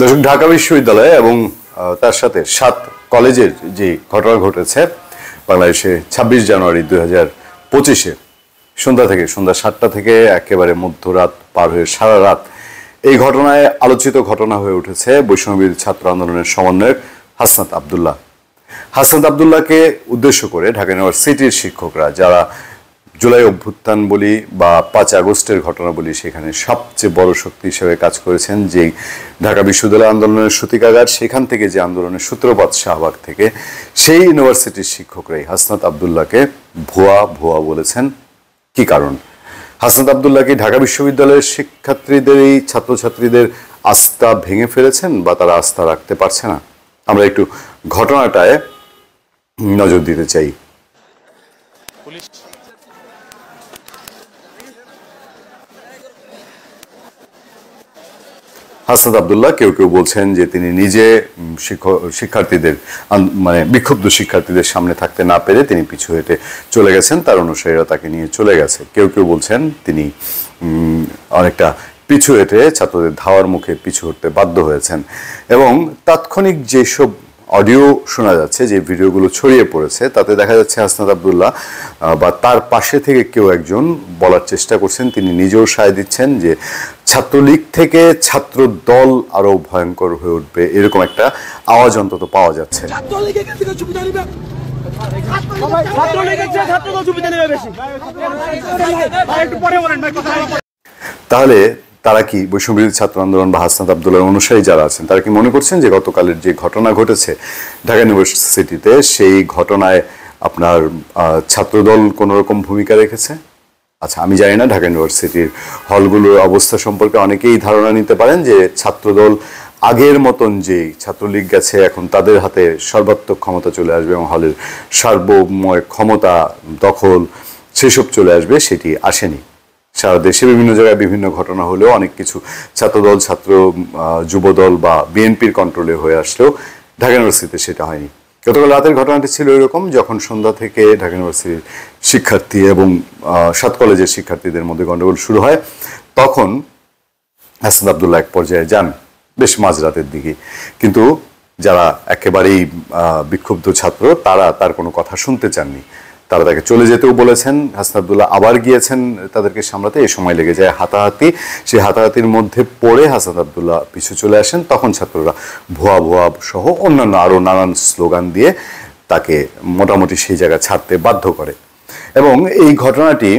দর্শক, ঢাকা বিশ্ববিদ্যালয় এবং তার সাথে 7 কলেজের যে ঘটনা ঘটেছে বাংলাদেশে 26 জানুয়ারি 2025-এ সন্ধ্যা 7টা থেকে একেবারে মধ্যরাত পার হয়ে সারা রাত, এই ঘটনায় আলোচিত ঘটনা হয়ে উঠেছে বৈষম্যবিরোধী ছাত্র আন্দোলনের সমন্বয়ক হাসনাত আব্দুল্লাহ। হাসনাত আব্দুল্লাহকে উদ্দেশ্য করে ঢাকা ইউনিভার্সিটির শিক্ষকরা, যারা জুলাই অভ্যুত্থান বলি বা 5 আগস্টের ঘটনা বলি, সেখানে সবচেয়ে বড় শক্তি হিসেবে কাজ করেছেন, যেই ঢাকা বিশ্ববিদ্যালয় আন্দোলনের সূতিকাগার, সেখান থেকে যে আন্দোলনের সূত্রপাত শাহবাগ থেকে, সেই ইউনিভার্সিটির শিক্ষকরাই হাসনাত আব্দুল্লাহকে ভুয়া বলেছেন। কি কারণ? হাসনাত আব্দুল্লাহ কি ঢাকা বিশ্ববিদ্যালয়ের শিক্ষার্থীদের, এই ছাত্রছাত্রীদের আস্থা ভেঙে ফেলেছেন বা তারা আস্থা রাখতে পারছে না? আমরা একটু ঘটনাটায় নজর দিতে চাই। হাসনাত আব্দুল্লাহ কেউ বলছেন যে তিনি নিজে শিক্ষার্থীদের মানে বিক্ষুব্ধ শিক্ষার্থীদের সামনে থাকতে না পেরে তিনি পিছু হেঁটে চলে গেছেন, তার অনুসারীরা তাকে নিয়ে চলে গেছে। কেউ বলছেন তিনি অনেকটা পিছু হেঁটে ছাত্রদের ধাওয়ার মুখে পিছু হটতে বাধ্য হয়েছেন। এবং তাৎক্ষণিক যেসব অডিও শোনা যাচ্ছে, যে ভিডিওগুলো ছড়িয়ে পড়েছে, তাতে দেখা যাচ্ছে হাসনাত আব্দুল্লাহ বা তার পাশে থেকে কেউ একজন বলার চেষ্টা করছেন, তিনি নিজেও সায় দিচ্ছেন যে ছাত্রলীগ থেকে ছাত্র দল আরো ভয়ঙ্কর হয়ে উঠবে, এরকম একটা আওয়াজ অন্তত পাওয়া যাচ্ছে। তাহলে তারা কি বৈষম্যবিরোধী ছাত্র আন্দোলন বা হাসনাত আব্দুল্লাহর অনুসারী যারা আছেন, তারা কি মনে করছেন যে গতকালের যে ঘটনা ঘটেছে ঢাকা ইউনিভার্সিটিতে, সেই ঘটনায় আপনার ছাত্রদল কোনো রকম ভূমিকা রেখেছে? আচ্ছা, আমি জানি না ঢাকা ইউনিভার্সিটির হলগুলোর অবস্থা সম্পর্কে অনেকেই ধারণা নিতে পারেন যে ছাত্রদল আগের মতন যে ছাত্রলীগ গেছে, এখন তাদের হাতে সর্বাত্মক ক্ষমতা চলে আসবে এবং হলের সার্বময় ক্ষমতা দখল সেসব চলে আসবে। সেটি আসেনি। সারা দেশে বিভিন্ন জায়গায় বিভিন্ন ঘটনা হলেও অনেক কিছু ছাত্রদল, যুবদল বা বিএনপির কন্ট্রোলে হয়ে আসলেও ঢাকা ইউনিভার্সিটিতে সেটা হয়নি। গতকাল রাতের ঘটনাটি ছিল এরকম, যখন সন্ধ্যা থেকে ঢাকা ইউনিভার্সিটির শিক্ষার্থী এবং 7 কলেজের শিক্ষার্থীদের মধ্যে গণ্ডগোল শুরু হয়। তখন হাসনাত আব্দুল্লাহ এক পর্যায়ে যান বেশ মাঝরাতের দিকে, কিন্তু যারা একেবারেই বিক্ষুব্ধ ছাত্র, তারা তার কোনো কথা শুনতে চাননি। তারা তাকে চলে যেতেও বলেছেন। হাসনাত আব্দুল্লাহ আবার গিয়েছেন তাদেরকে সামলাতে, এই সময় লেগে যায় হাতাহাতি। সেই হাতাহাতির মধ্যে পড়ে হাসনাত আব্দুল্লাহ পিছু চলে আসেন। তখন ছাত্ররা ভুয়া সহ অন্যান্য আরও নানান স্লোগান দিয়ে তাকে মোটামুটি সেই জায়গা ছাড়তে বাধ্য করে। এবং এই ঘটনাটি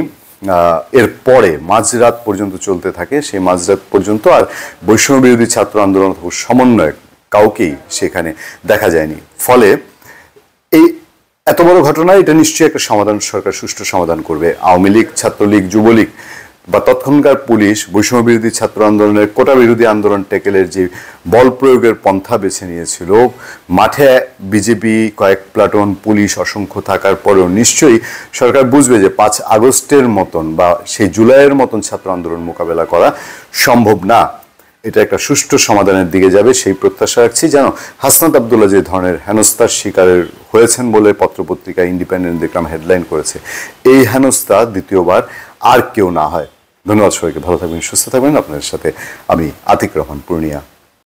এর পরে মাঝরাত পর্যন্ত চলতে থাকে। সেই মাঝরাত পর্যন্ত আর বৈষম্য বিরোধী ছাত্র আন্দোলন সমন্বয়ক কাউকেই সেখানে দেখা যায়নি। ফলে এই এত বড় ঘটনা, এটা নিশ্চয়ই একটা সমাধান সরকার সুষ্ঠু সমাধান করবে। আওয়ামী লীগ, ছাত্রলীগ, যুবলীগ বা তৎক্ষণকার পুলিশ বৈষম্য বিরোধী ছাত্র আন্দোলনের, কোটা বিরোধী আন্দোলন ট্যাকেলের যে বল প্রয়োগের পন্থা বেছে নিয়েছিল, মাঠে বিজেপি কয়েক প্লাটুন পুলিশ অসংখ্য থাকার পরেও নিশ্চয়ই সরকার বুঝবে যে 5 আগস্টের মতন বা সেই জুলাইয়ের মতন ছাত্র আন্দোলন মোকাবেলা করা সম্ভব না। এটা একটা সুষ্ঠু সমাধানের দিকে যাবে, সেই প্রত্যাশা রাখছি। যেন হাসনাত আব্দুল্লাহ যে ধরনের হেনস্থার শিকারের হয়েছেন বলে পত্রপত্রিকা ইন্ডিপেন্ডেন্ট দেখলাম হেডলাইন করেছে, এই হেনস্থা দ্বিতীয়বার আর কেউ না হয়। ধন্যবাদ সবাইকে। ভালো থাকবেন, সুস্থ থাকবেন। আপনাদের সাথে আমি আতিক রহমান, পূর্ণিয়া।